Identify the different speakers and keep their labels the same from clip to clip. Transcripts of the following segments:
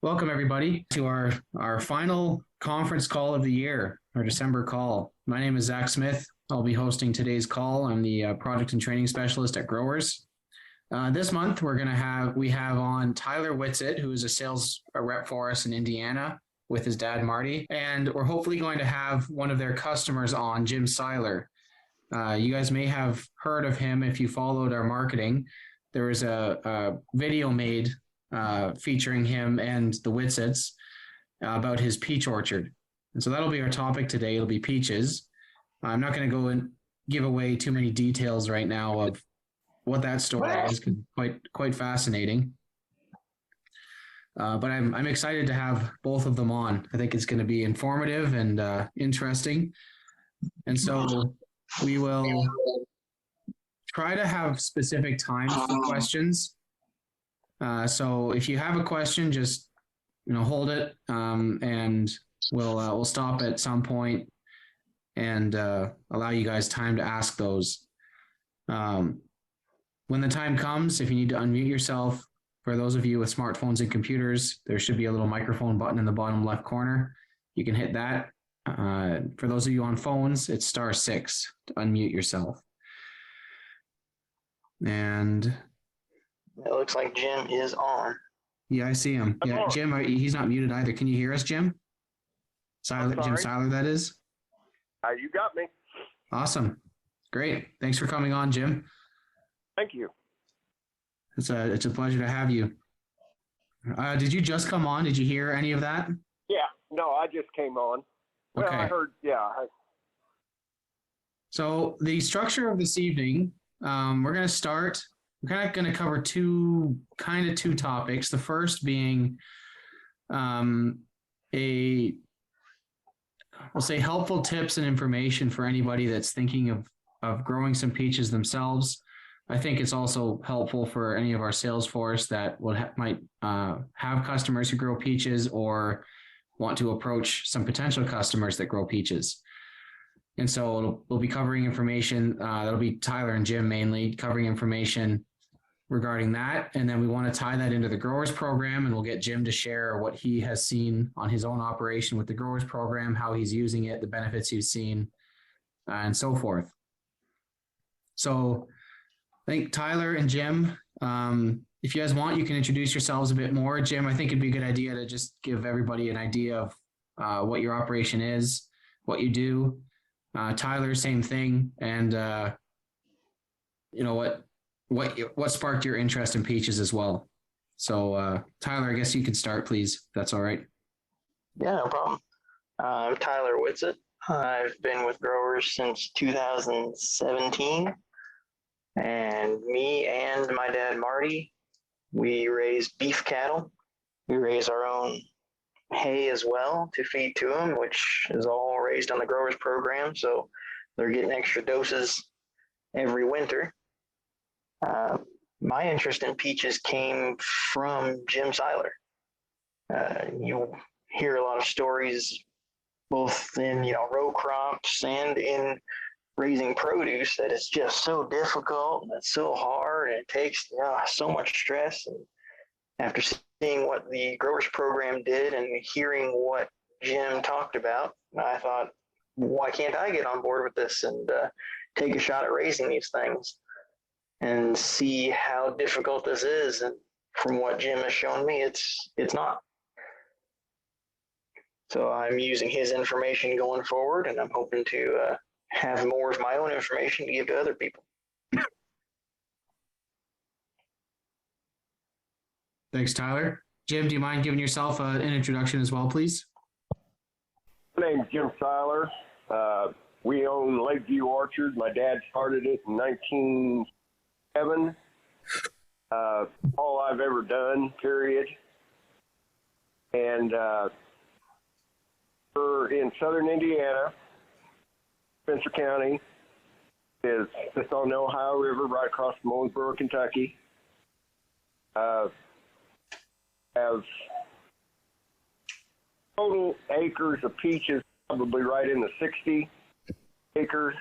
Speaker 1: Welcome, everybody, to our final conference call of the year, our December call. My name is Zach Smith. I'll be hosting today's call. I'm the product and training specialist at Growers. This month, we have on Tyler Whitsitt, who is a sales rep for us in Indiana with his dad, Marty. And we're hopefully going to have one of their customers on, Jim Seiler. You guys may have heard of him if you followed our marketing. There was a video made featuring him and the Whitsits about his peach orchard. And so that'll be our topic today. It'll be peaches. I'm not going to go and give away too many details right now of what that story is, because quite fascinating. But I'm excited to have both of them on. I think it's going to be informative and interesting. And so we will try to have specific times for questions. So if you have a question, just hold it, and we'll stop at some point and allow you guys time to ask those. When the time comes, if you need to unmute yourself, for those of you with smartphones and computers, there should be a little microphone button in the bottom left corner. You can hit that. For those of you on phones, it's *6 to unmute yourself. And
Speaker 2: it looks like Jim is on.
Speaker 1: Yeah, I see him. Yeah, Jim, he's not muted either. Can you hear us, Jim? Jim Seiler, that is.
Speaker 3: You got me.
Speaker 1: Awesome. Great. Thanks for coming on, Jim.
Speaker 3: Thank you.
Speaker 1: It's a pleasure to have you. Did you just come on? Did you hear any of that?
Speaker 3: Yeah. No, I just came on. Well,
Speaker 1: okay.
Speaker 3: I heard, yeah.
Speaker 1: So the structure of this evening, we're kind of going to cover two topics. The first being we'll say helpful tips and information for anybody that's thinking of growing some peaches themselves. I think it's also helpful for any of our sales force that might have customers who grow peaches or want to approach some potential customers that grow peaches. And so we'll be covering information. That'll be Tyler and Jim mainly covering information regarding that. And then we want to tie that into the Growers program, and we'll get Jim to share what he has seen on his own operation with the Growers program, how he's using it, the benefits he's seen, and so forth. So I think Tyler and Jim, if you guys want, you can introduce yourselves a bit more. Jim, I think it'd be a good idea to just give everybody an idea of what your operation is, what you do. Tyler, same thing. And, what sparked your interest in peaches as well. So, Tyler, I guess you could start, please, if that's all right.
Speaker 2: Yeah, no problem. I'm Tyler Whitsitt. I've been with Growers since 2017. And me and my dad, Marty, we raise beef cattle. We raise our own hay as well to feed to them, which is all raised on the Growers program. So they're getting extra doses every winter. My interest in peaches came from Jim Seiler. You hear a lot of stories, both in row crops and in raising produce, that it's just so difficult and it's so hard and it takes so much stress. And after seeing what the Growers program did and hearing what Jim talked about, I thought, why can't I get on board with this and take a shot at raising these things and see how difficult this is? And from what Jim has shown me, it's not. So I'm using his information going forward, and I'm hoping to have more of my own information to give to other people.
Speaker 1: Thanks, Tyler. Jim, do you mind giving yourself an introduction as well, please?
Speaker 3: My name's Jim Seiler. We own Lakeview Orchard. My dad started it in 1907. All I've ever done, period. And we're in southern Indiana. Spencer County is just on the Ohio River, right across from Owensboro, Kentucky. Have total acres of peaches probably right in the 60 acres,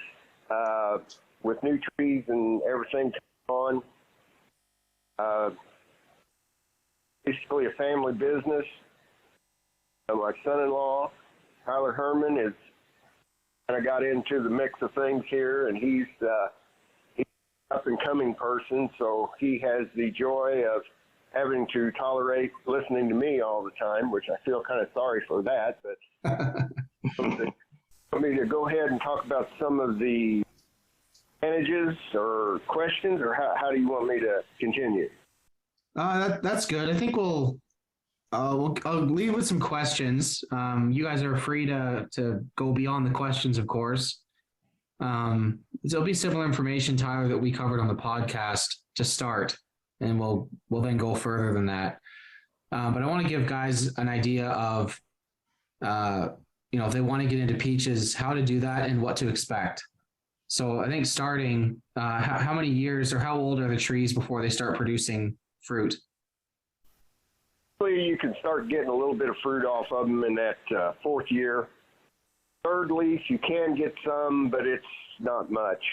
Speaker 3: with new trees and everything on. basically a family business. My son-in-law, Tyler Herman, is kind of got into the mix of things here, and he's an up-and-coming person, so he has the joy of having to tolerate listening to me all the time, which I feel kind of sorry for that. But want me to go ahead and talk about some of the advantages or questions, or how do you want me to continue?
Speaker 1: That's good. I think I'll leave with some questions. You guys are free to go beyond the questions, of course. There'll be similar information, Tyler, that we covered on the podcast to start, and we'll then go further than that. But I want to give guys an idea of, if they want to get into peaches, how to do that and what to expect. So I think starting, how many years or how old are the trees before they start producing fruit?
Speaker 3: You can start getting a little bit of fruit off of them in that fourth year. Third leaf, you can get some, but it's not much.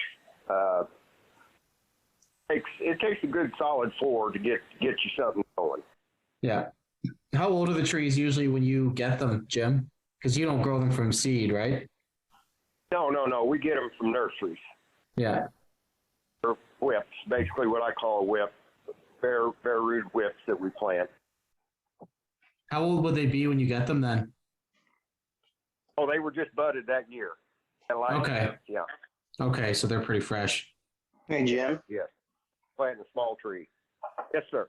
Speaker 3: It takes a good solid 4 to get you something going.
Speaker 1: Yeah. How old are the trees usually when you get them, Jim? Because you don't grow them from seed, right?
Speaker 3: No. We get them from nurseries.
Speaker 1: Yeah.
Speaker 3: Or whips, basically what I call a whip. Bare root whips that we plant.
Speaker 1: How old would they be when you get them then?
Speaker 3: Oh, they were just budded that year.
Speaker 1: Okay.
Speaker 3: Yeah.
Speaker 1: Okay, so they're pretty fresh.
Speaker 2: Hey, Jim.
Speaker 3: Yes. Planting a small tree. Yes, sir.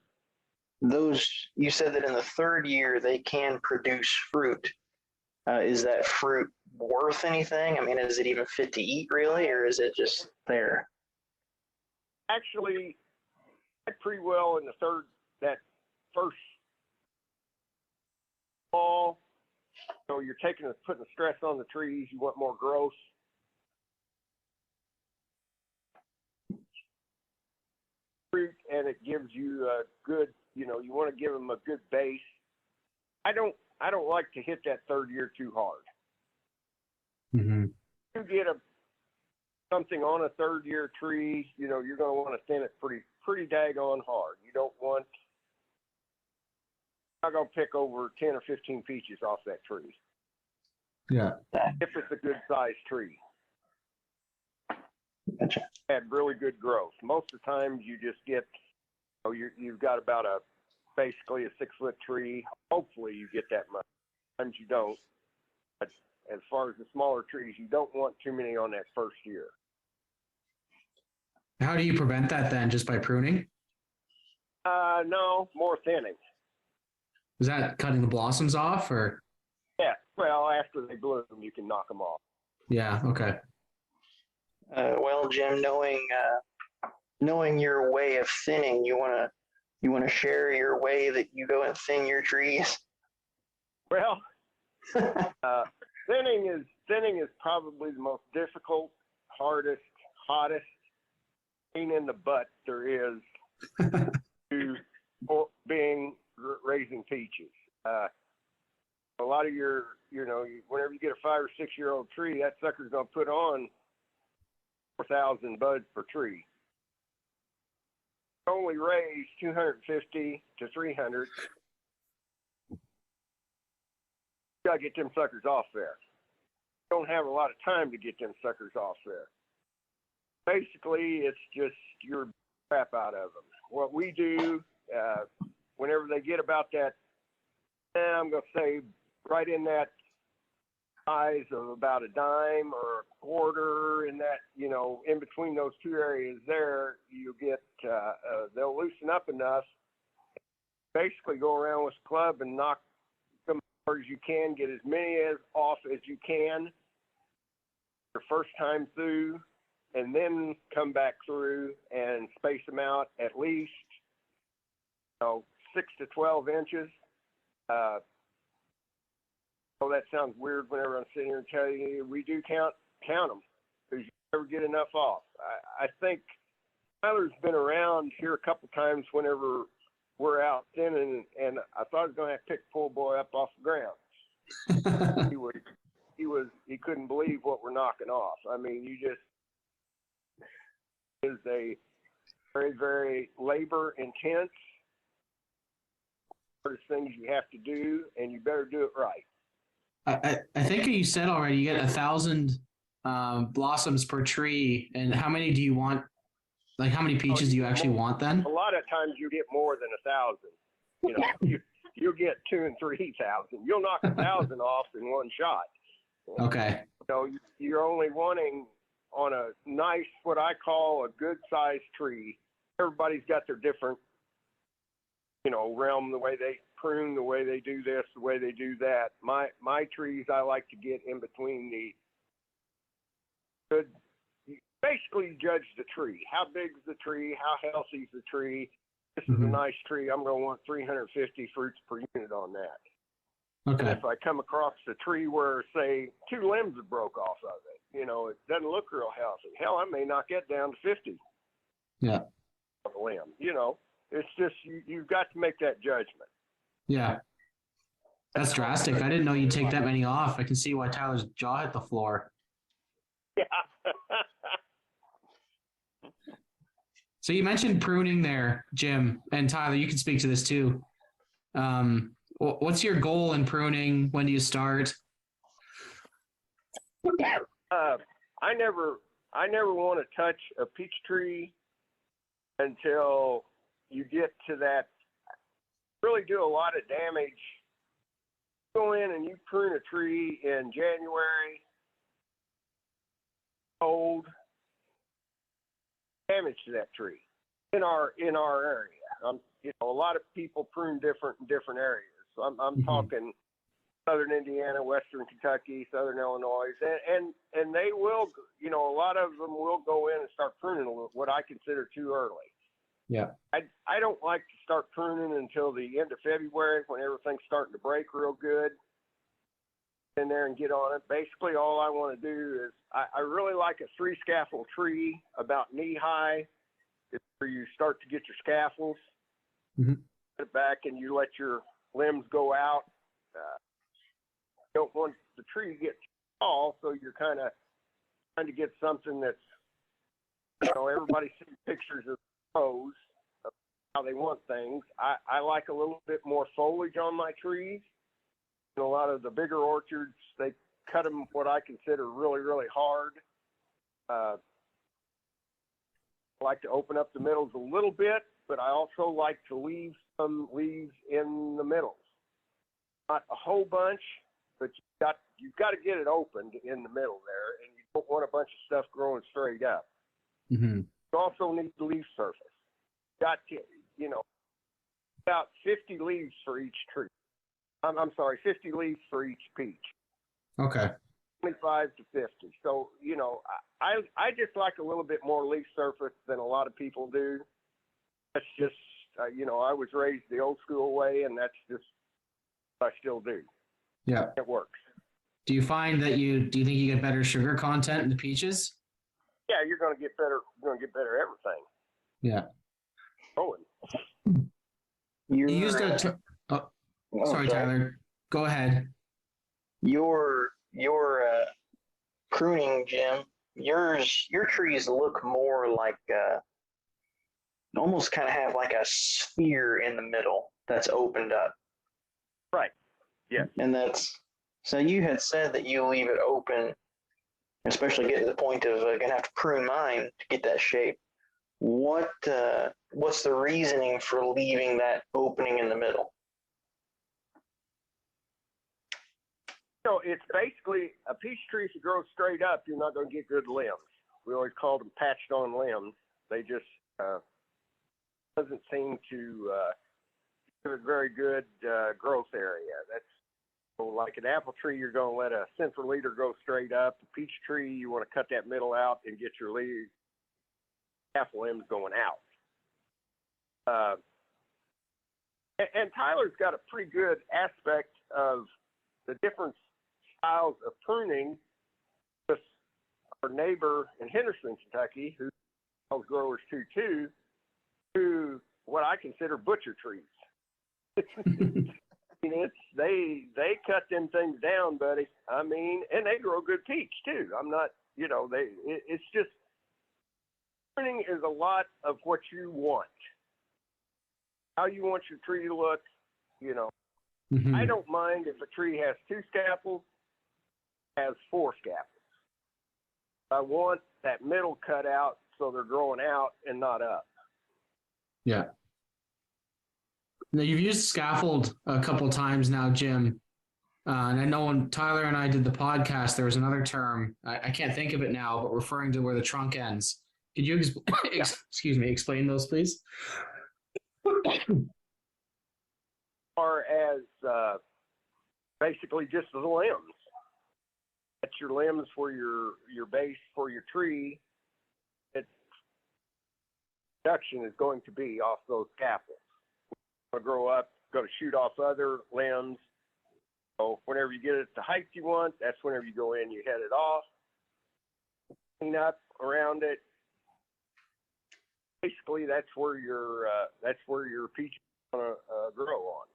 Speaker 2: You said that in the third year they can produce fruit. Is that fruit worth anything? I mean, is it even fit to eat really, or is it just there?
Speaker 3: Actually, pretty well in that first fall. So you're putting the stress on the trees. You want more growth. Fruit, and it gives you a good, you want to give them a good base. I don't like to hit that third year too hard.
Speaker 1: Mm-hmm.
Speaker 3: You get something on a third year tree, you're going to want to thin it pretty daggone hard. You don't want, I'm not going to pick over 10 or 15 peaches off that tree.
Speaker 1: Yeah.
Speaker 3: If it's a good sized tree.
Speaker 2: Gotcha.
Speaker 3: Had really good growth. Most of the time you just get, you've got about basically a 6-foot tree. Hopefully you get that much. Sometimes you don't. But as far as the smaller trees, you don't want too many on that first year.
Speaker 1: How do you prevent that then? Just by pruning?
Speaker 3: No, more thinning.
Speaker 1: Is that cutting the blossoms off or?
Speaker 3: Yeah, well, after they bloom, you can knock them off.
Speaker 1: Yeah, okay.
Speaker 2: Well, Jim, knowing your way of thinning, you want to share your way that you go and thin your trees?
Speaker 3: Well, thinning is probably the most difficult, hardest, hottest pain in the butt there is to raising peaches. A lot of whenever you get a 5 or 6 year old tree, that sucker's going to put on 4,000 buds per tree. Only raise 250 to 300. You got to get them suckers off there. You don't have a lot of time to get them suckers off there. Basically, it's just your crap out of them. What we do, whenever they get about that, I'm going to say right in that size of about a dime or a quarter, in that, in between those two areas there, you get, they'll loosen up enough. Basically go around with a club and knock them as hard as you can, get as many off as you can your first time through, and then come back through and space them out at least 6 to 12 inches. Oh, that sounds weird whenever I'm sitting here and telling you. We do count them because you never get enough off. I think Tyler's been around here a couple times whenever we're out thinning, and I thought I was going to have to pick poor boy up off the ground. He couldn't believe what we're knocking off. I mean, is a very, very labor intense. hardest things you have to do, and you better do it right.
Speaker 1: I think you said already you get 1,000 blossoms per tree, and how many do you want? Like, how many peaches do you actually want then?
Speaker 3: A lot of times you get more than 1,000. You know, you'll get 2,000 and 3,000. You'll knock 1,000 off in one shot.
Speaker 1: Okay.
Speaker 3: So you're only wanting on a nice, what I call a good sized tree. Everybody's got their different, realm, the way they prune, the way they do this, the way they do that. My trees, I like to get in between the good. Basically, judge the tree. How big is the tree? How healthy is the tree? This is a nice tree. I'm going to want 350 fruits per unit on that.
Speaker 1: Okay.
Speaker 3: And if I come across a tree where, say, 2 limbs have broke off of it, it doesn't look real healthy. Hell, I may knock it down to 50.
Speaker 1: Yeah.
Speaker 3: Of a limb. It's just you've got to make that judgment.
Speaker 1: Yeah. That's drastic. I didn't know you'd take that many off. I can see why Tyler's jaw hit the floor.
Speaker 3: Yeah.
Speaker 1: So you mentioned pruning there, Jim, and Tyler, you can speak to this too. What's your goal in pruning? When do you start?
Speaker 3: I never want to touch a peach tree until you get to that. Really do a lot of damage. Go in and you prune a tree in January, cold, damage to that tree in our area. A lot of people prune different in different areas. So I'm talking Southern Indiana, Western Kentucky, Southern Illinois, and they will, a lot of them will go in and start pruning what I consider too early.
Speaker 1: Yeah.
Speaker 3: I don't like to start pruning until the end of February when everything's starting to break real good. In there and get on it. Basically, all I want to do is I really like a 3 scaffold tree about knee high. It's where you start to get your scaffolds. Put it back and you let your limbs go out. Don't want the tree to get tall, so you're kind of trying to get something that's, everybody sees pictures of pros of how they want things. I like a little bit more foliage on my trees. In a lot of the bigger orchards, they cut them what I consider really, really hard. I like to open up the middles a little bit, but I also like to leave some leaves in the middles. Not a whole bunch, but you've got to get it opened in the middle there, and you don't want a bunch of stuff growing straight up. You also need the leaf surface. Got to, about 50 leaves for each tree. I'm sorry, 50 leaves for each peach. Okay. 25 to 50. So, I just like a little bit more leaf surface than a lot of people do. That's just, I was raised the old school way, and that's just what I still do. Yeah. It works.
Speaker 1: Do you find that do you think you get better sugar content in the peaches?
Speaker 3: Yeah, you're going to get better everything.
Speaker 1: Yeah.
Speaker 3: Oh.
Speaker 1: You used sorry, Tyler. Go ahead.
Speaker 2: Your pruning, Jim. Your trees look more like almost kind of have like a sphere in the middle that's opened up.
Speaker 3: Right. Yeah.
Speaker 2: And so you had said that you leave it open, especially get to the point of gonna have to prune mine to get that shape. What's the reasoning for leaving that opening in the middle?
Speaker 3: It's basically a peach tree. If you grow straight up, you're not going to get good limbs. We always call them patched on limbs. They just doesn't seem to give it very good growth area. That's like an apple tree, you're going to let a central leader go straight up. A peach tree, you want to cut that middle out and get your leaves, half limbs going out. And Tyler's got a pretty good aspect of the different styles of pruning with our neighbor in Henderson, Kentucky, who sells growers too, to what I consider butcher trees. They cut them things down, buddy. And they grow good peach too. I'm not, it's just pruning is a lot of what you want, how you want your tree to look, You know,
Speaker 1: Mhm.
Speaker 3: I don't mind if a tree has 2 scaffolds, has 4 scaffolds. I want that middle cut out so they're growing out and not up.
Speaker 1: Yeah. Now, you've used scaffold a couple times now, Jim. And I know when Tyler and I did the podcast, there was another term. I can't think of it now, but referring to where the trunk ends. Could you, excuse me, explain those, please?
Speaker 3: As far as basically just the limbs. That's your limbs for your base for your tree. Its production is going to be off those scaffolds. Going to grow up, going to shoot off other limbs. So whenever you get it the height you want, that's whenever you go in, you head it off, clean up around it. Basically, that's where your peach is going to grow on.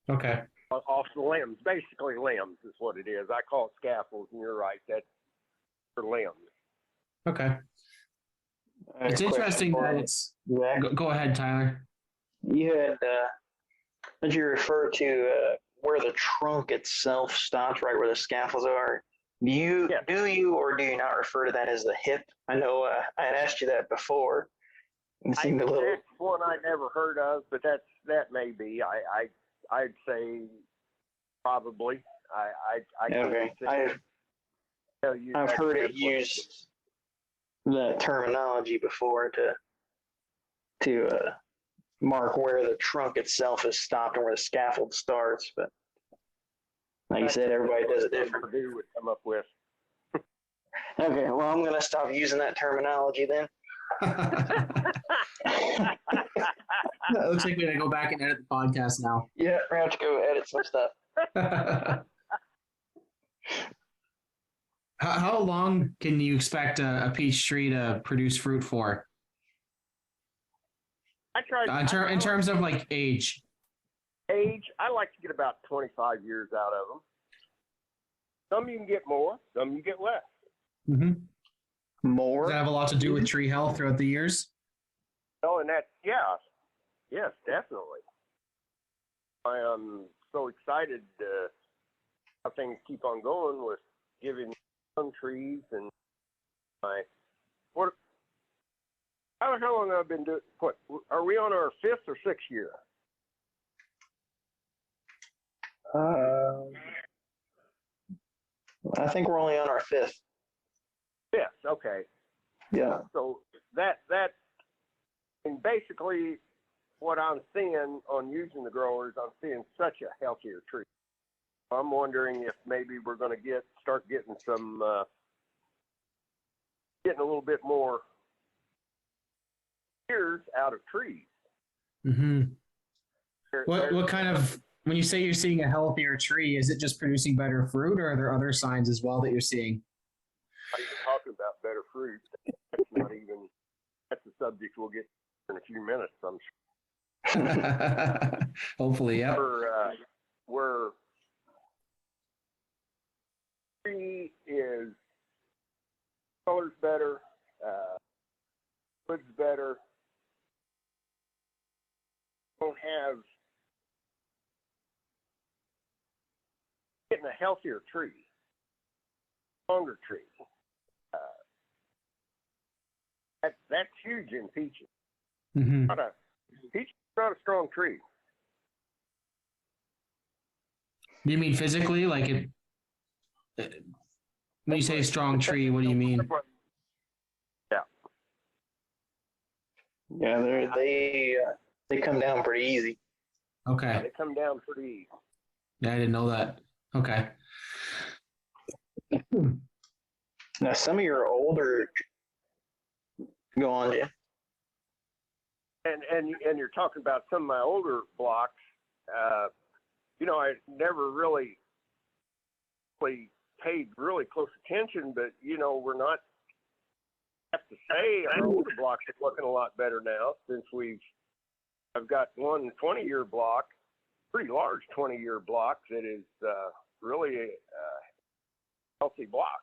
Speaker 1: Okay.
Speaker 3: Off the limbs, basically limbs is what it is. I call it scaffolds, and you're right, that's for limbs.
Speaker 1: Okay. It's interesting that it's. Go ahead, Tyler.
Speaker 2: You had, did you refer to where the trunk itself stops, right where the scaffolds are? Do you or do you not refer to that as the hip? I know I had asked you that before. It seemed a little.
Speaker 3: That's one I never heard of, but that may be. I'd say probably.
Speaker 2: Okay. I've heard it used that terminology before to mark where the trunk itself is stopped and where the scaffold starts, but like you said, everybody does it different.
Speaker 3: Purdue would come up with.
Speaker 2: Okay, well, I'm going to stop using that terminology then.
Speaker 1: It looks like we're going to go back and edit the podcast now.
Speaker 2: Yeah, we're going to have to go edit some stuff.
Speaker 1: How long can you expect a peach tree to produce fruit for? In terms of like age.
Speaker 3: Age, I like to get about 25 years out of them. Some you can get more, some you get less.
Speaker 1: Mm-hmm.
Speaker 2: More?
Speaker 1: Does that have a lot to do with tree health throughout the years?
Speaker 3: Oh, and that, yes, definitely. I am so excited how things keep on going with giving young trees and how long have I been doing? What are we on our 5th or 6th year?
Speaker 2: I think we're only on our 5th.
Speaker 3: 5th, okay.
Speaker 2: Yeah.
Speaker 3: So that and basically what I'm seeing on using the growers, I'm seeing such a healthier tree. I'm wondering if maybe we're going to start getting some getting a little bit more years out of trees.
Speaker 1: Mm-hmm. What kind of, when you say you're seeing a healthier tree, is it just producing better fruit, or are there other signs as well that you're seeing?
Speaker 3: I'm even talking about better fruit. That's the subject we'll get in a few minutes, I'm
Speaker 1: sure. Hopefully, yeah.
Speaker 3: Where tree is color's better, wood's better. Don't have getting a healthier tree, stronger tree. That's huge in peaches.
Speaker 1: Mm-hmm.
Speaker 3: Peach is not a strong tree.
Speaker 1: Do you mean physically, like it? When you say strong tree, what do you mean?
Speaker 2: Yeah, they come down pretty easy.
Speaker 1: Okay.
Speaker 3: They come down pretty easy.
Speaker 1: Yeah, I didn't know that. Okay.
Speaker 2: Now, some of your older, go on, Jim.
Speaker 3: And you're talking about some of my older blocks. I never really paid really close attention, but we're not. I have to say our older blocks are looking a lot better now since I've got one 20-year block, pretty large 20-year block that is really a healthy block.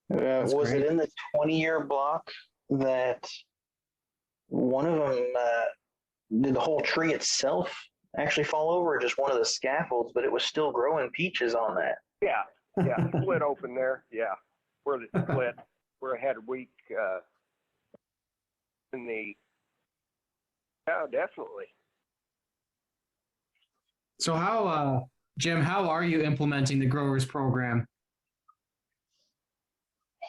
Speaker 2: Was it in the 20-year block that one of them did the whole tree itself actually fall over, or just one of the scaffolds? But it was still growing peaches on that.
Speaker 3: Yeah, split open there. Yeah, where it split, where it had a week in the. Yeah, definitely.
Speaker 1: So how, Jim, how are you implementing the growers program?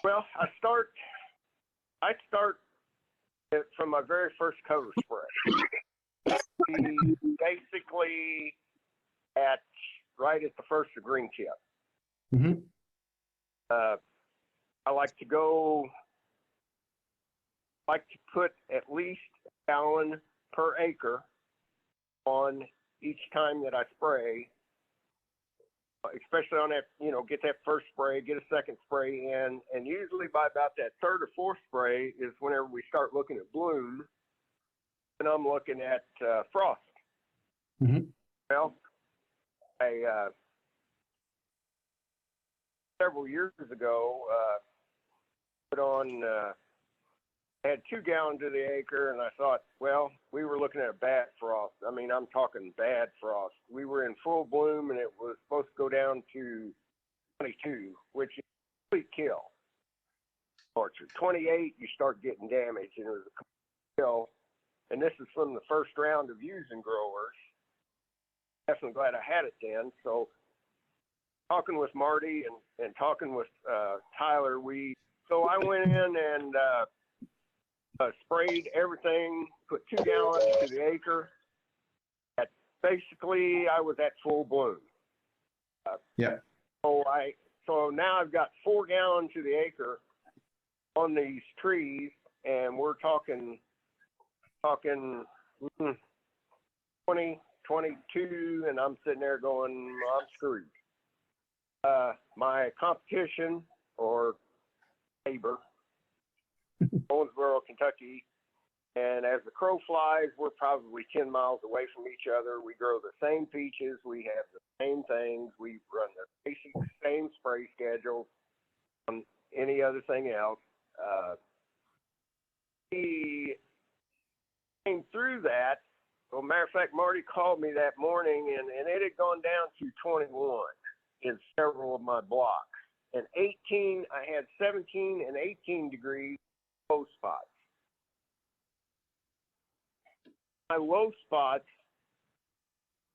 Speaker 3: Well, I start it from my very first cover spray. Basically, right at the first of green tip.
Speaker 1: Mm-hmm.
Speaker 3: I like to put at least a gallon per acre on each time that I spray, especially on that, get that first spray, get a second spray in, and usually by about that third or fourth spray is whenever we start looking at bloom, and I'm looking at frost.
Speaker 1: Mm-hmm.
Speaker 3: Well, several years ago, put on, I had 2 gallons to the acre, and I thought, well, we were looking at a bad frost. I mean, I'm talking bad frost. We were in full bloom, and it was supposed to go down to 22, which is a complete kill. Orchard 28, you start getting damage, and it was a complete kill. And this is from the first round of using growers. Definitely glad I had it then. So talking with Marty and talking with Tyler, so I went in and sprayed everything, put 2 gallons to the acre. Basically, I was at full bloom.
Speaker 1: Yeah.
Speaker 3: So now I've got 4 gallons to the acre on these trees, and we're talking 20, 22, and I'm sitting there going, I'm screwed. My competition or neighbor, Owensboro, Kentucky, and as the crow flies, we're probably 10 miles away from each other. We grow the same peaches. We have the same things. We run the basic same spray schedule on any other thing else. He came through that. Well, matter of fact, Marty called me that morning, and it had gone down to 21 in several of my blocks. And 18, I had 17 and 18 degrees low spots. My low spots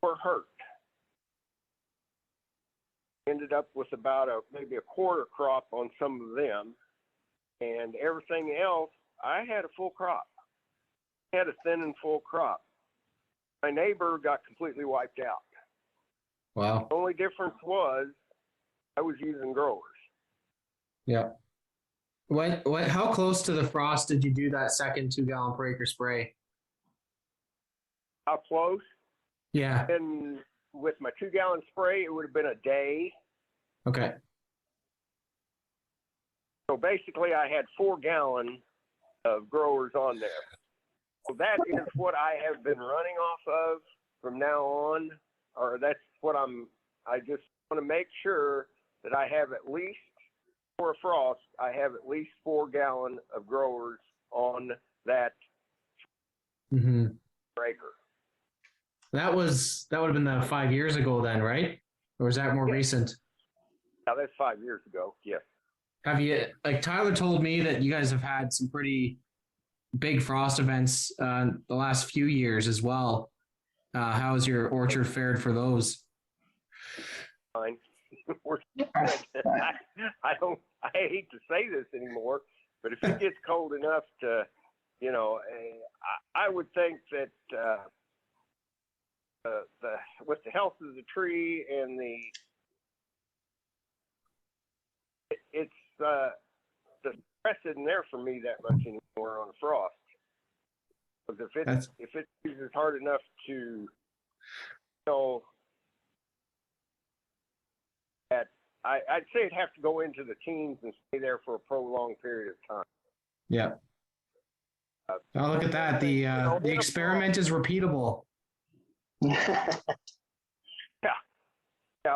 Speaker 3: were hurt. Ended up with about maybe a quarter crop on some of them, and everything else, I had a full crop. I had a thin and full crop. My neighbor got completely wiped out.
Speaker 1: Wow.
Speaker 3: The only difference was I was using growers.
Speaker 1: Yeah. How close to the frost did you do that second 2 gallon per acre spray?
Speaker 3: How close?
Speaker 1: Yeah.
Speaker 3: And with my 2 gallon spray, it would have been a day.
Speaker 1: Okay.
Speaker 3: So basically, I had 4 gallons of growers on there. So that is what I have been running off of from now on, or that's what I just want to make sure that I have at least, for a frost, I have at least 4 gallons of growers on that acre.
Speaker 1: That would have been 5 years ago then, right? Or was that more recent?
Speaker 3: Yeah, that's 5 years ago. Yes.
Speaker 1: Have you, like Tyler told me that you guys have had some pretty big frost events the last few years as well. How has your orchard fared for those?
Speaker 3: Fine. I hate to say this anymore, but if it gets cold enough to, I would think that with the health of the tree and it's the stress isn't there for me that much anymore on a frost. Because if it uses hard enough to, that I'd say it'd have to go into the teens and stay there for a prolonged period of time.
Speaker 1: Yeah. Oh, look at that. The experiment is repeatable.
Speaker 3: Yeah,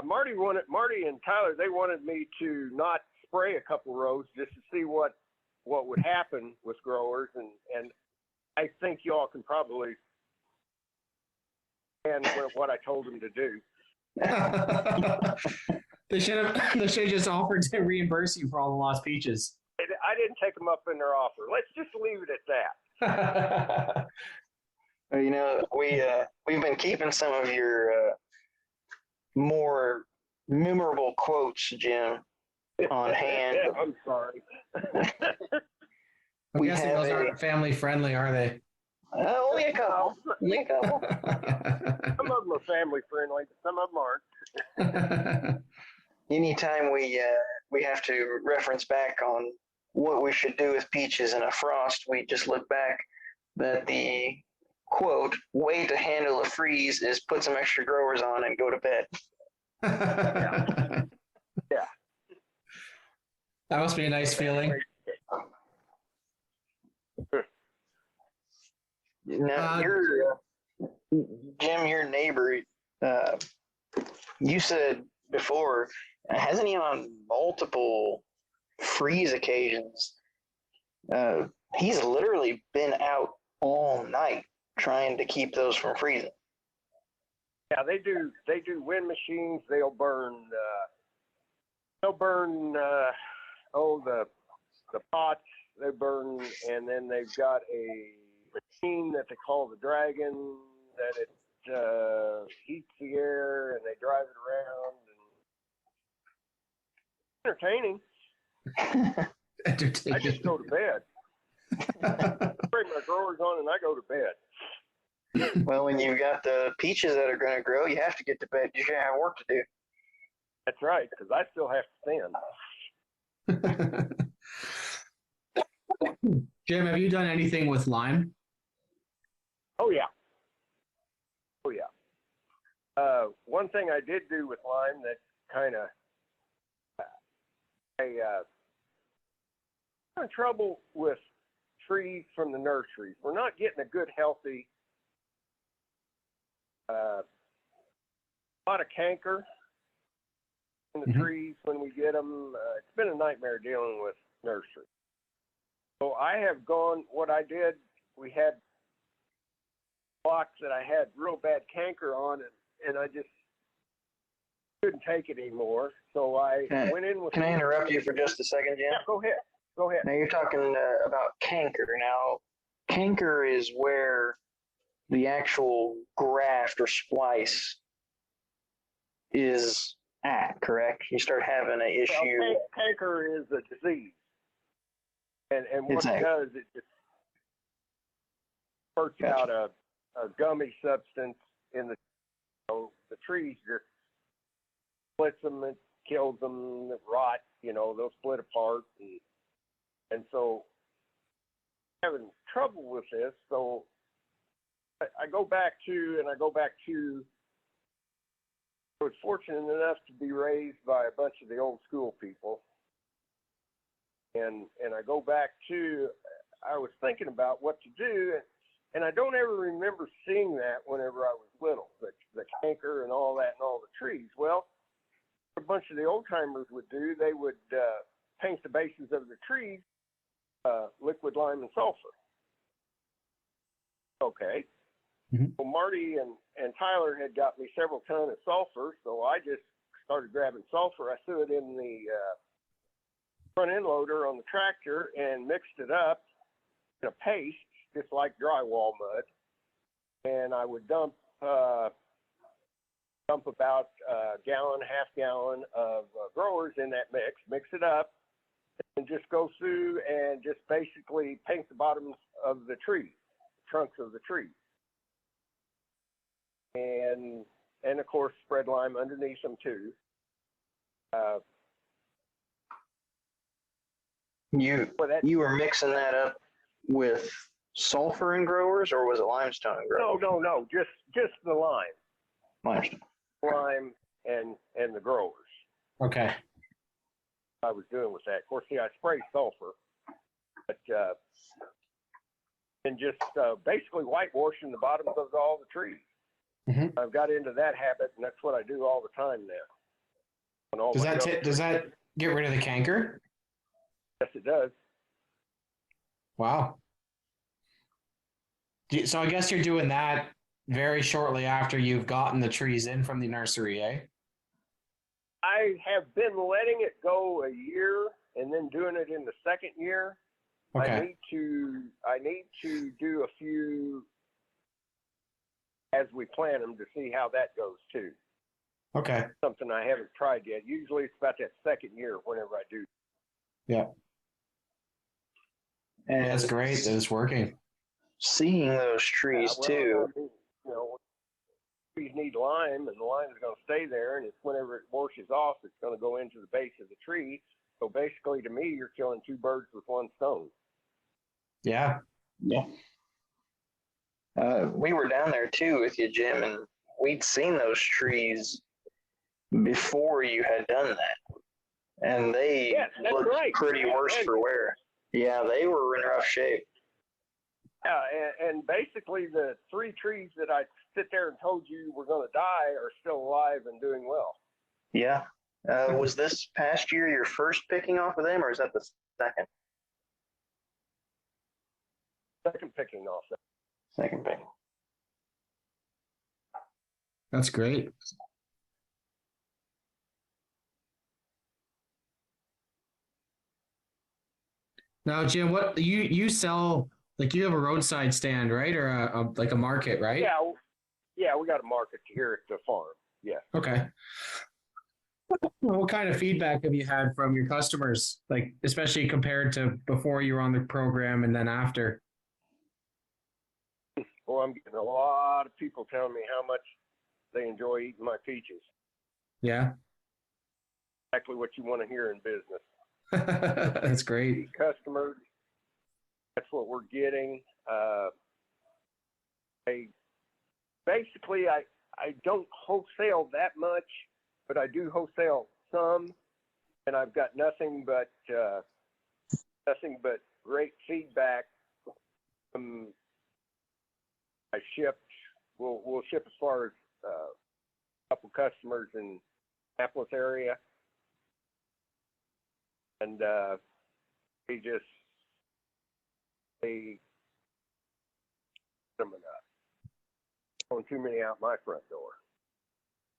Speaker 3: Marty and Tyler, they wanted me to not spray a couple rows just to see what would happen with growers, and I think y'all can probably and what I told them to do.
Speaker 1: They should have just offered to reimburse you for all the lost peaches.
Speaker 3: I didn't take them up in their offer. Let's just leave it at that.
Speaker 2: Well, you know, we've been keeping some of your more memorable quotes, Jim, on hand.
Speaker 3: I'm sorry.
Speaker 1: I'm guessing those aren't family friendly, are they?
Speaker 2: Only a couple. Only a couple.
Speaker 3: Some of them are family friendly, but some of them aren't.
Speaker 2: Anytime we have to reference back on what we should do with peaches in a frost, we just look back that the quote way to handle a freeze is put some extra growers on and go to bed.
Speaker 3: Yeah.
Speaker 1: That must be a nice feeling.
Speaker 2: Now, Jim, your neighbor, you said before, hasn't he on multiple freeze occasions? He's literally been out all night trying to keep those from freezing.
Speaker 3: Yeah, they do wind machines. They'll burn the pots. They burn, and then they've got a machine that they call the Dragon that it heats the air and they drive it around. And entertaining. I just go to bed. Bring my growers on and I go to bed.
Speaker 2: Well, when you've got the peaches that are going to grow, you have to get to bed. You're going to have work to do.
Speaker 3: That's right, because I still have to thin.
Speaker 1: Jim, have you done anything with lime?
Speaker 3: Oh yeah. One thing I did do with lime that kind of having trouble with trees from the nurseries. We're not getting a good, healthy, lot of canker in the trees when we get them. It's been a nightmare dealing with nursery. So I have gone, what I did, we had blocks that I had real bad canker on it, and I just couldn't take it anymore. So I went in with...
Speaker 2: Can I interrupt you for just a second, Jim?
Speaker 3: Yeah, go ahead.
Speaker 2: Now you're talking about canker. Now, canker is where the actual graft or splice is at, correct? You start having an issue.
Speaker 3: Well, canker is a disease. And what it does, it just spurts out a gummy substance in the trees. Just splits them and kills them, rot, they'll split apart. And so having trouble with this, so I go back to, I was fortunate enough to be raised by a bunch of the old school people. And I go back to, I was thinking about what to do, and I don't ever remember seeing that whenever I was little, the canker and all that and all the trees. Well, a bunch of the old timers would do, they would paint the bases of the trees liquid lime and sulfur. Okay. Mm-hmm. Well, Marty and Tyler had got me several tons of sulfur, so I just started grabbing sulfur. I threw it in the front end loader on the tractor and mixed it up in a paste, just like drywall mud. And I would dump about a gallon, half gallon of growers in that mix it up, and just go through and just basically paint the bottoms of the trees, trunks of the trees. And of course, spread lime underneath them too. You were mixing that up with sulfur and growers, or was it limestone and growers? No, just the lime.
Speaker 2: Limestone.
Speaker 3: Lime and the growers.
Speaker 1: Okay.
Speaker 3: I was doing with that. Of course, I spray sulfur, but and just basically whitewashing the bottoms of all the trees. Mm-hmm. I've got into that habit, and that's what I do all the time now.
Speaker 1: Does that get rid of the canker?
Speaker 3: Yes, it does.
Speaker 1: Wow. So I guess you're doing that very shortly after you've gotten the trees in from the nursery, eh?
Speaker 3: I have been letting it go a year and then doing it in the second year.
Speaker 1: Okay.
Speaker 3: I need to do a few as we plant them to see how that goes too.
Speaker 1: Okay.
Speaker 3: Something I haven't tried yet. Usually it's about that second year whenever I do.
Speaker 1: Yeah.
Speaker 2: And
Speaker 1: That's great that it's working.
Speaker 2: seeing those trees
Speaker 3: well,
Speaker 2: too.
Speaker 3: I mean, you know, trees need lime, and the lime is going to stay there, and it's whenever it washes off, it's going to go into the base of the tree. So basically, to me, you're killing two birds with one stone.
Speaker 1: Yeah.
Speaker 2: Yeah. We were down there too with you, Jim, and we'd seen those trees before you had done that. And they looked pretty worse for wear. Yeah, they were in rough shape.
Speaker 3: Yeah, and basically the 3 trees that I sit there and told you were going to die are still alive and doing well.
Speaker 2: Yeah. Was this past year your first picking off of them, or is that the second?
Speaker 3: Second picking off.
Speaker 2: Second picking.
Speaker 1: That's great. Now, Jim, what you sell, like you have a roadside stand, right? Or like a market, right?
Speaker 3: Yeah, we got a market here at the farm. Yeah.
Speaker 1: Okay. What kind of feedback have you had from your customers, like especially compared to before you were on the program and then after?
Speaker 3: Well, I'm getting a lot of people telling me how much they enjoy eating my peaches.
Speaker 1: Yeah.
Speaker 3: Exactly what you want to hear in business.
Speaker 1: That's great.
Speaker 3: Customers, that's what we're getting. I don't wholesale that much, but I do wholesale some, and I've got nothing but great feedback. I shipped. We'll ship as far as a couple customers in Annapolis area, and they put them enough. Throwing too many out my front door.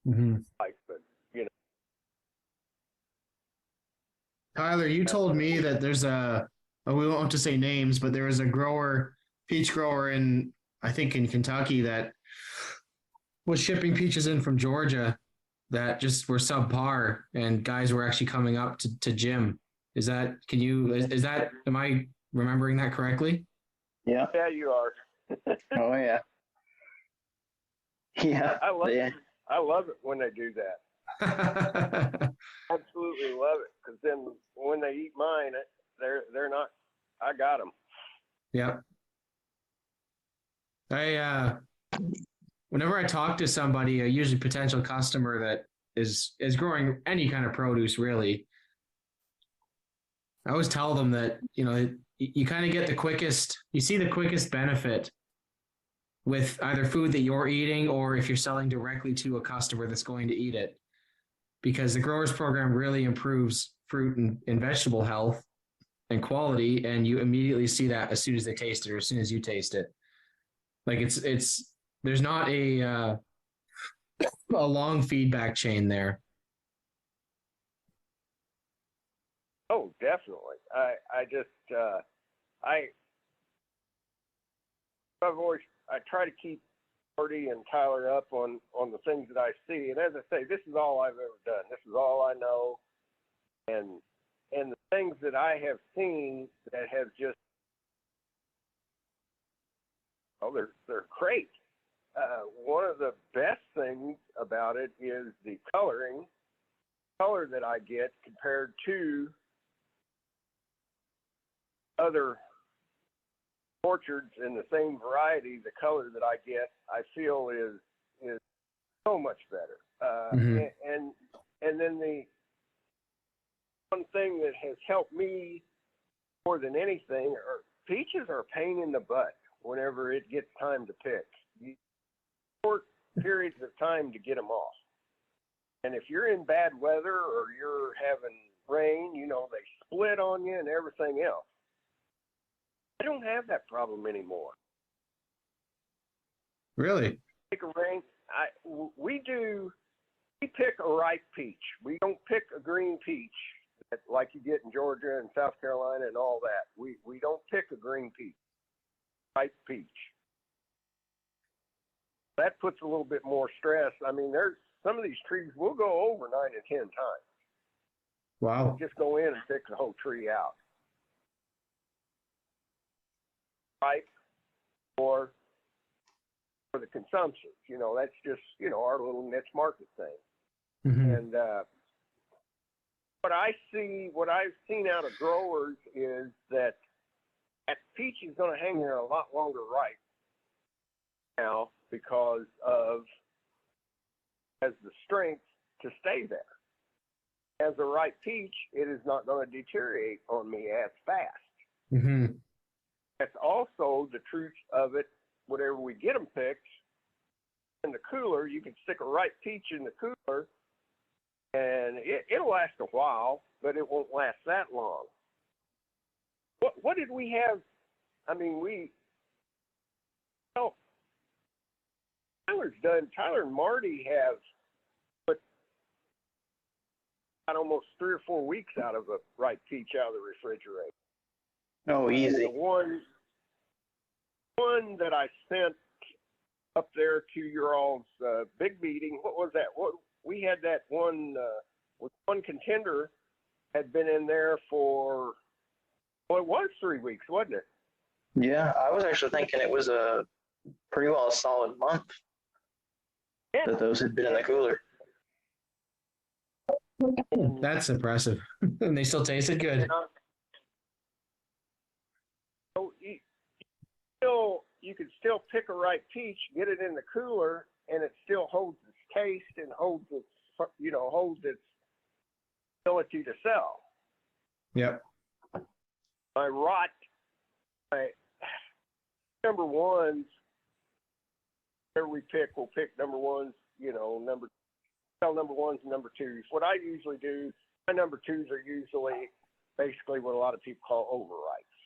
Speaker 1: Mm-hmm.
Speaker 3: But
Speaker 1: Tyler, you told me that there's we won't have to say names, but there was a peach grower I think in Kentucky that was shipping peaches in from Georgia that just were subpar, and guys were actually coming up to Jim. Am I remembering that correctly?
Speaker 2: Yeah.
Speaker 3: Yeah, you are.
Speaker 2: Oh, yeah. Yeah.
Speaker 3: I love it when they do that. Absolutely love it, because then when they eat mine, they're not. I got them.
Speaker 1: Yeah. Whenever I talk to somebody, a usually potential customer that is growing any kind of produce, really, I always tell them that you kind of get you see the quickest benefit with either food that you're eating or if you're selling directly to a customer that's going to eat it, because the growers program really improves fruit and vegetable health and quality, and you immediately see that as soon as they taste it or as soon as you taste it. Like there's not a long feedback chain there.
Speaker 3: Oh, definitely. I try to keep Marty and Tyler up on the things that I see, and as I say, this is all I've ever done. This is all I know, and the things that I have seen that have just they're great. One of the best things about it is the color that I get compared to other orchards in the same variety. The color that I get, I feel is so much better. And then the one thing that has helped me more than anything are peaches are a pain in the butt whenever it gets time to pick. Short periods of time to get them off. And if you're in bad weather or you're having rain, they split on you and everything else. I don't have that problem anymore.
Speaker 1: Really?
Speaker 3: pick a range. We pick a ripe peach. We don't pick a green peach like you get in Georgia and South Carolina and all that. We don't pick a green peach, ripe peach. That puts a little bit more stress. I mean, there's some of these trees will go over 9 to 10 times.
Speaker 1: Wow.
Speaker 3: Just go in and pick the whole tree out. Ripe or for the consumption. That's just, our little niche market thing.
Speaker 1: Mm-hmm.
Speaker 3: And what I've seen out of growers is that peach is going to hang there a lot longer ripe now because has the strength to stay there. As a ripe peach, it is not going to deteriorate on me as fast.
Speaker 1: Mm-hmm.
Speaker 3: That's also the truth of it. Whenever we get them picked in the cooler, you can stick a ripe peach in the cooler, and it'll last a while, but it won't last that long. What did we have? I mean, Tyler and Marty have put almost 3 or 4 weeks out of a ripe peach out of the refrigerator.
Speaker 2: Oh, easy.
Speaker 3: The one that I sent up there to your all's big meeting, what was that? We had that one contender had been in there for, it was 3 weeks, wasn't it?
Speaker 2: Yeah, I was actually thinking it was a pretty well a solid month that those had been in the cooler.
Speaker 1: That's impressive. And they still tasted good.
Speaker 3: So you can still pick a ripe peach, get it in the cooler, and it still holds its taste and holds its ability to sell.
Speaker 1: Yep.
Speaker 3: My number ones, whatever we pick, we'll pick number ones, number ones and number twos. What I usually do, my number twos are usually basically what a lot of people call overripes.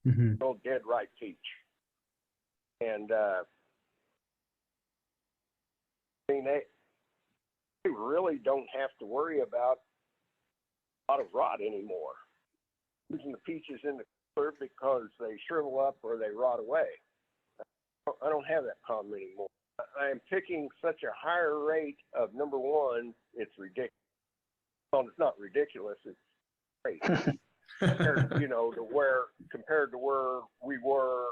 Speaker 1: Mm-hmm.
Speaker 3: Old dead ripe peach. And I mean, they really don't have to worry about a lot of rot anymore. Using the peaches in the cooler because they shrivel up or they rot away. I don't have that problem anymore. I am picking such a higher rate of number one, it's ridiculous. Well, it's not ridiculous, it's great. compared to where we were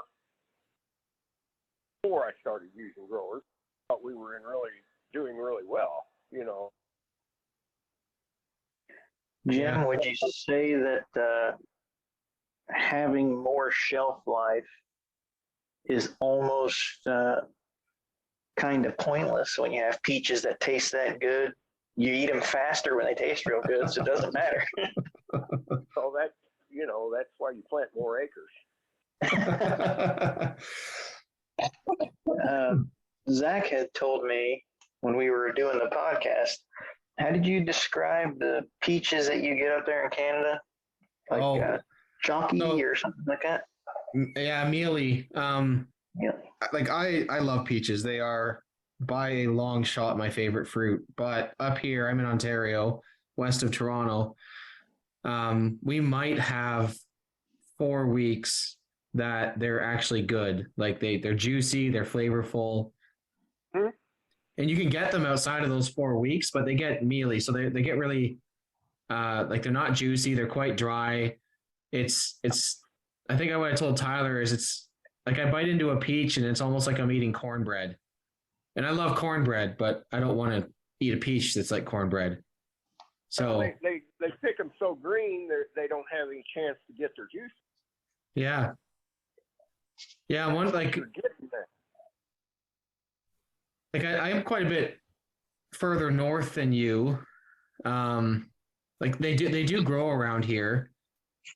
Speaker 3: before I started using growers. I thought we were doing really well,
Speaker 2: Jim, would you say that having more shelf life is almost kind of pointless when you have peaches that taste that good? You eat them faster when they taste real good, so it doesn't matter.
Speaker 3: So that's why you plant more acres.
Speaker 2: Zach had told me when we were doing the podcast, how did you describe the peaches that you get up there in Canada? Like chalky or something like that?
Speaker 1: Yeah, mealy.
Speaker 2: Yeah.
Speaker 1: Like I love peaches. They are by a long shot my favorite fruit. But up here, I'm in Ontario, west of Toronto. We might have 4 weeks that they're actually good. Like they're juicy, they're flavorful.
Speaker 3: Hmm?
Speaker 1: And you can get them outside of those 4 weeks, but they get mealy. So they get really like they're not juicy, they're quite dry. It's I think what I told Tyler is it's like I bite into a peach and it's almost like I'm eating cornbread. And I love cornbread, but I don't want to eat a peach that's like cornbread. So
Speaker 3: they pick them so green they don't have any chance to get their juice.
Speaker 1: Yeah. One like I am quite a bit further north than you. Like they do grow around here.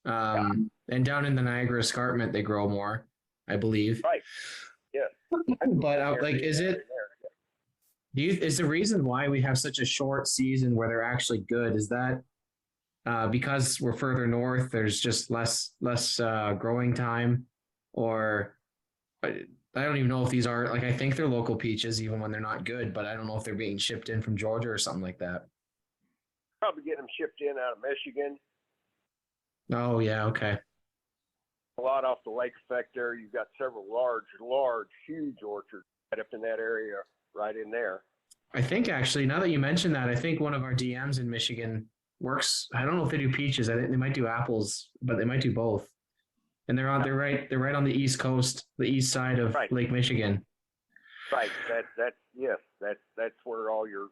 Speaker 1: And down in the Niagara Escarpment they grow more, I believe.
Speaker 3: Right. Yeah.
Speaker 1: But is the reason why we have such a short season where they're actually good, is that because we're further north, there's just less growing time, or I don't even know if these are like, I think they're local peaches even when they're not good, but I don't know if they're being shipped in from Georgia or something like that.
Speaker 3: Probably getting them shipped in out of Michigan.
Speaker 1: Oh yeah, okay.
Speaker 3: A lot off the lake effect there. You've got several large, huge orchards right up in that area, right in there.
Speaker 1: I think actually, now that you mention that, I think one of our DMs in Michigan works. I don't know if they do peaches. I think they might do apples, but they might do both. And they're right on the East Coast, the east side of
Speaker 3: Right.
Speaker 1: Lake Michigan.
Speaker 3: Right. That's where all your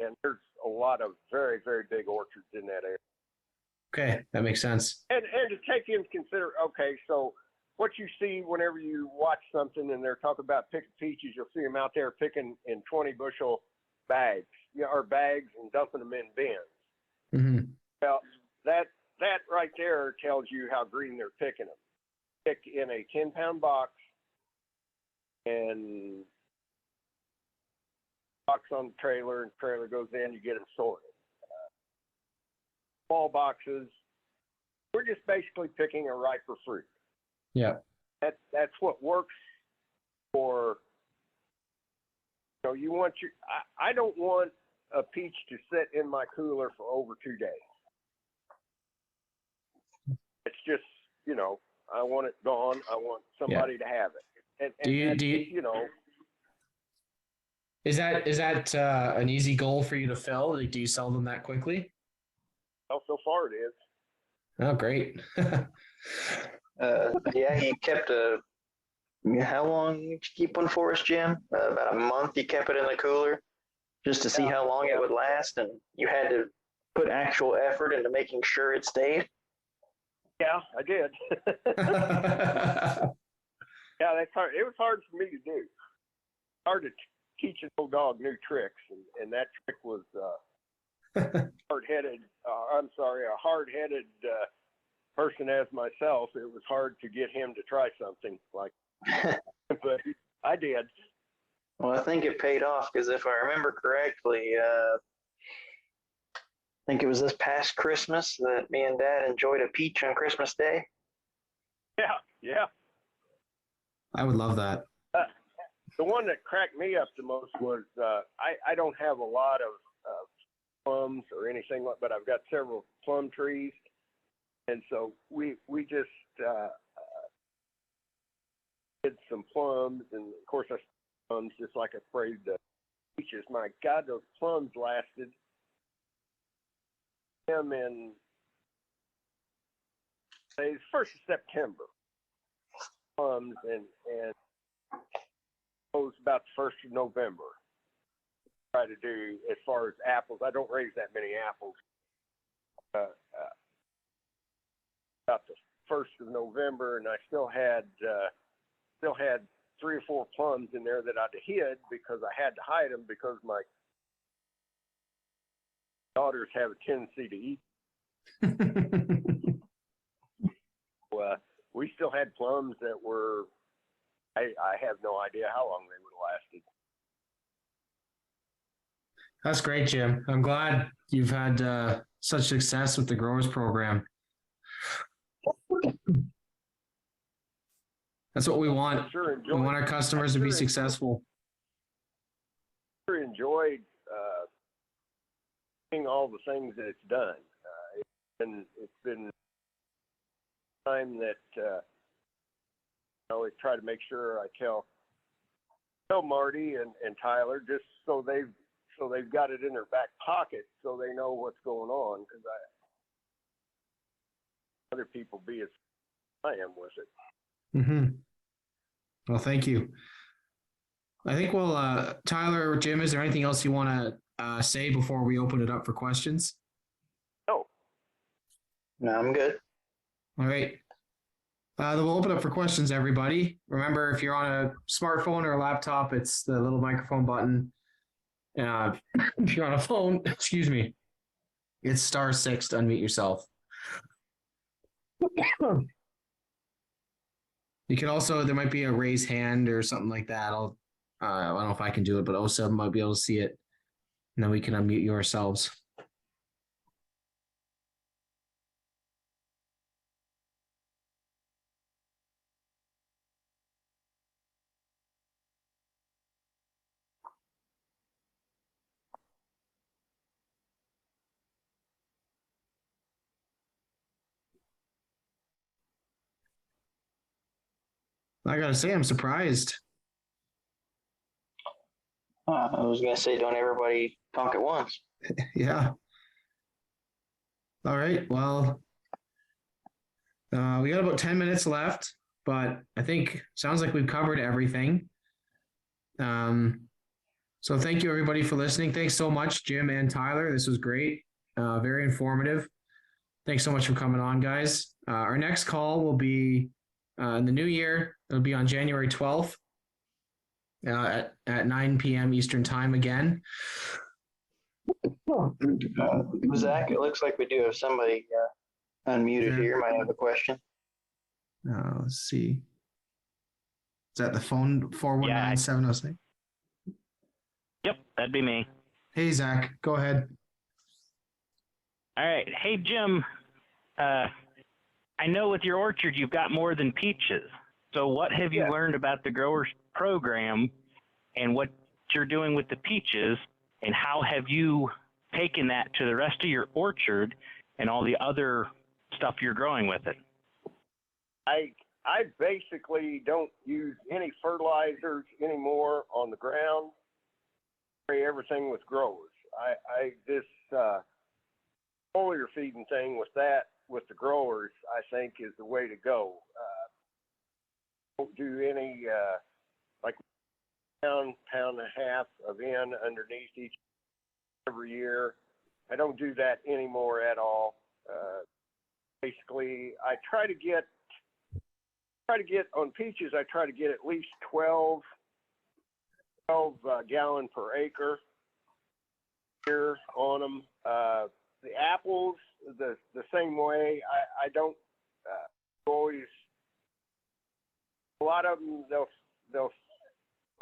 Speaker 3: and there's a lot of very, very big orchards in that area.
Speaker 1: Okay, that makes sense.
Speaker 3: And to take into consider, okay, so what you see whenever you watch something and they're talking about picking peaches, you'll see them out there picking in 20 bushel bags, or bags, and dumping them in bins.
Speaker 1: Mm-hmm.
Speaker 3: Well, that right there tells you how green they're picking them. Pick in a 10-pound box and box on the trailer, and trailer goes in, you get them sorted. Small boxes, we're just basically picking a riper fruit.
Speaker 1: Yeah.
Speaker 3: That's what works for, you want I don't want a peach to sit in my cooler for over 2 days. It's just, I want it gone. I want somebody to have it. And
Speaker 1: do you is that an easy goal for you to fill? Like, do you sell them that quickly?
Speaker 3: well, so far it is.
Speaker 1: Oh, great.
Speaker 2: Yeah, he kept how long did you keep one for us, Jim? About a month you kept it in the cooler just to see how long it would last, and you had to put actual effort into making sure it stayed.
Speaker 3: Yeah, I did. Yeah, that's hard. It was hard for me to do. Hard to teach an old dog new tricks, and that trick was hard-headed. A hard-headed person as myself. It was hard to get him to try something like, but I did.
Speaker 2: Well, I think it paid off because if I remember correctly, I think it was this past Christmas that me and Dad enjoyed a peach on Christmas Day.
Speaker 3: Yeah.
Speaker 1: I would love that.
Speaker 3: The one that cracked me up the most was I don't have a lot of plums or anything, but I've got several plum trees, and so we just did some plums, and of course I plums just like I sprayed the peaches. My God, those plums lasted them in the 1st of September. Plums and it was about the 1st of November. Try to do as far as apples. I don't raise that many apples. About the 1st of November, and I still had 3 or 4 plums in there that I'd hid because I had to hide them because my daughters have a tendency to eat. We still had plums that were, I have no idea how long they would have lasted.
Speaker 1: That's great, Jim. I'm glad you've had such success with the growers program. That's what we want. We want our customers to be successful.
Speaker 3: I sure enjoyed seeing all the things that it's done. It's been time that I always try to make sure I tell Marty and Tyler, just so they've got it in their back pocket so they know what's going on, because other people be as I am with it.
Speaker 1: Mm-hmm. Well, thank you. I think Tyler or Jim, is there anything else you want to say before we open it up for questions?
Speaker 2: No, I'm good.
Speaker 1: All right. Then we'll open up for questions, everybody. Remember, if you're on a smartphone or a laptop, it's the little microphone button. If you're on a phone, excuse me, it's *6 to unmute yourself. You can also, there might be a raise hand or something like that. I don't know if I can do it, but OSEB might be able to see it. And then we can unmute yourselves. I gotta say, I'm surprised.
Speaker 2: I was gonna say, don't everybody talk at once.
Speaker 1: Yeah. All right. Well, we got about 10 minutes left, but I think sounds like we've covered everything. So thank you everybody for listening. Thanks so much, Jim and Tyler. This was great. Very informative. Thanks so much for coming on, guys. Our next call will be in the new year. It'll be on January 12th at 9 p.m. Eastern time again.
Speaker 2: Zach, it looks like we do have somebody unmuted
Speaker 1: Yeah.
Speaker 2: here. Might have a question.
Speaker 1: Let's see. Is that the phone 419706?
Speaker 4: Yep, that'd be me.
Speaker 1: Hey, Zach, go ahead.
Speaker 4: All right. Hey, Jim. I know with your orchard you've got more than peaches. So what have you learned about the growers program and what you're doing with the peaches, and how have you taken that to the rest of your orchard and all the other stuff you're growing with it?
Speaker 3: I basically don't use any fertilizers anymore on the ground. Spray everything with growers. This foliar feeding thing with the growers, I think is the way to go. Don't do any like pound and a half of N underneath each every year. I don't do that anymore at all. Basically, I try to get on peaches. I try to get at least 12 gallon per acre here on them. The apples, the same way. I don't always. A lot of them they'll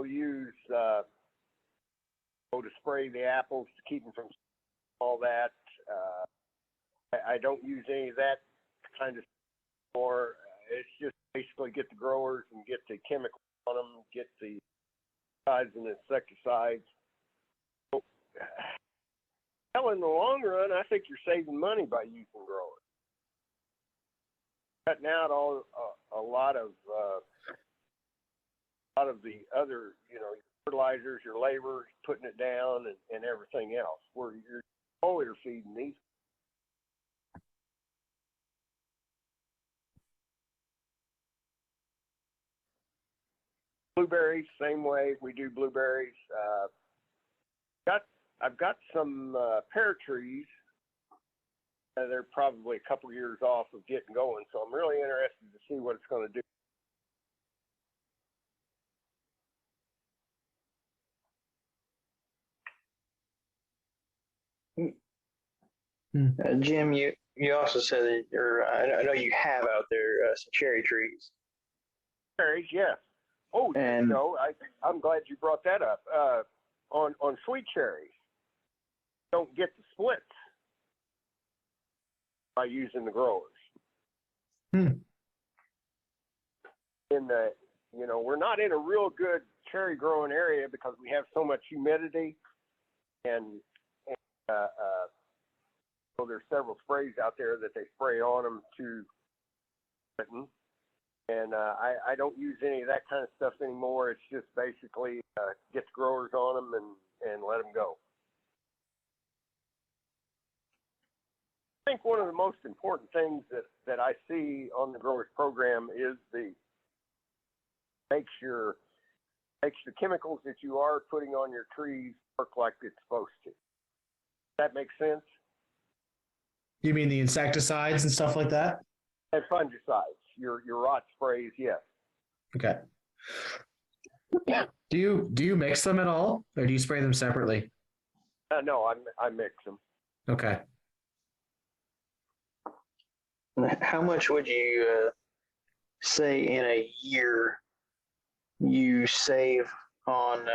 Speaker 3: use to spray the apples to keep them from all that. I don't use any of that kind of stuff, or it's just basically get the growers and get the chemicals on them, get the pesticides and insecticides. So, well, in the long run, I think you're saving money by using growers. Cutting out a lot of the other, your fertilizers, your labor, putting it down, and everything else. Where you're foliar feeding these. Blueberries, same way we do blueberries. I've got some pear trees. They're probably a couple years off of getting going, so I'm really interested to see what it's going to do.
Speaker 2: Jim, you also said that I know you have out there some cherry trees.
Speaker 3: Cherries, yes. Oh,
Speaker 2: and
Speaker 3: I'm glad you brought that up. On sweet cherries, don't get the splits by using the growers. In the, we're not in a real good cherry growing area because we have so much humidity, and so there's several sprays out there that they spray on them to. And I don't use any of that kind of stuff anymore. It's just basically get the growers on them and let them go. I think one of the most important things that I see on the growers program is makes the chemicals that you are putting on your trees work like it's supposed to. Does that make sense?
Speaker 1: You mean the insecticides and stuff like that?
Speaker 3: And fungicides. Your rot sprays, yes.
Speaker 1: Okay. Do you mix them at all, or do you spray them separately?
Speaker 3: No, I mix them.
Speaker 1: Okay.
Speaker 2: How much would you say in a year you save on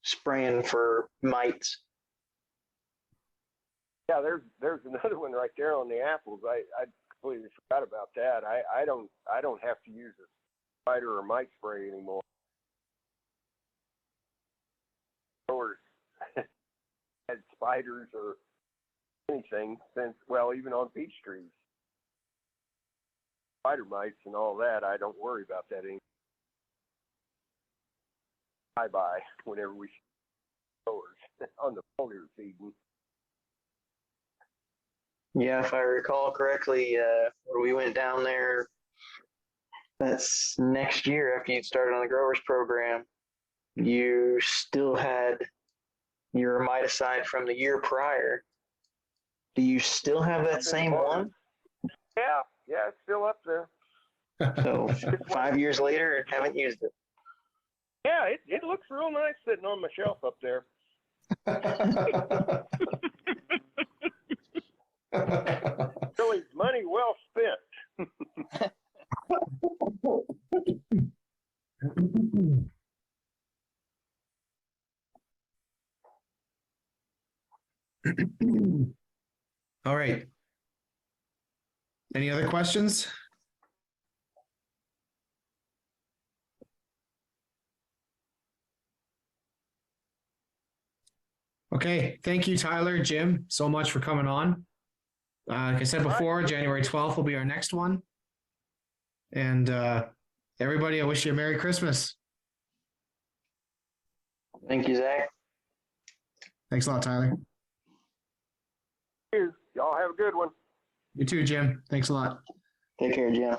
Speaker 2: spraying for mites?
Speaker 3: Yeah, there's another one right there on the apples. I completely forgot about that. I don't have to use a spider or mite spray anymore. Or had spiders or anything since, well, even on peach trees, spider mites and all that. I don't worry about that anymore. bye-bye whenever we growers on the foliar season.
Speaker 2: Yeah, if I recall correctly, when we went down there, that's next year after you'd started on the growers program, you still had your miticide from the year prior. Do you still have that same one?
Speaker 3: Yeah, it's still up there.
Speaker 2: So 5 years later, haven't used it.
Speaker 3: Yeah, it looks real nice sitting on my shelf up there. Really, money well spent.
Speaker 1: All right. Any other questions? Okay, thank you, Tyler, Jim, so much for coming on. Like I said before, January 12th will be our next one. And everybody, I wish you a Merry Christmas.
Speaker 2: Thank you, Zach.
Speaker 1: Thanks a lot, Tyler.
Speaker 3: Y'all have a good one.
Speaker 1: You too, Jim. Thanks a lot.
Speaker 2: Take care, Jim.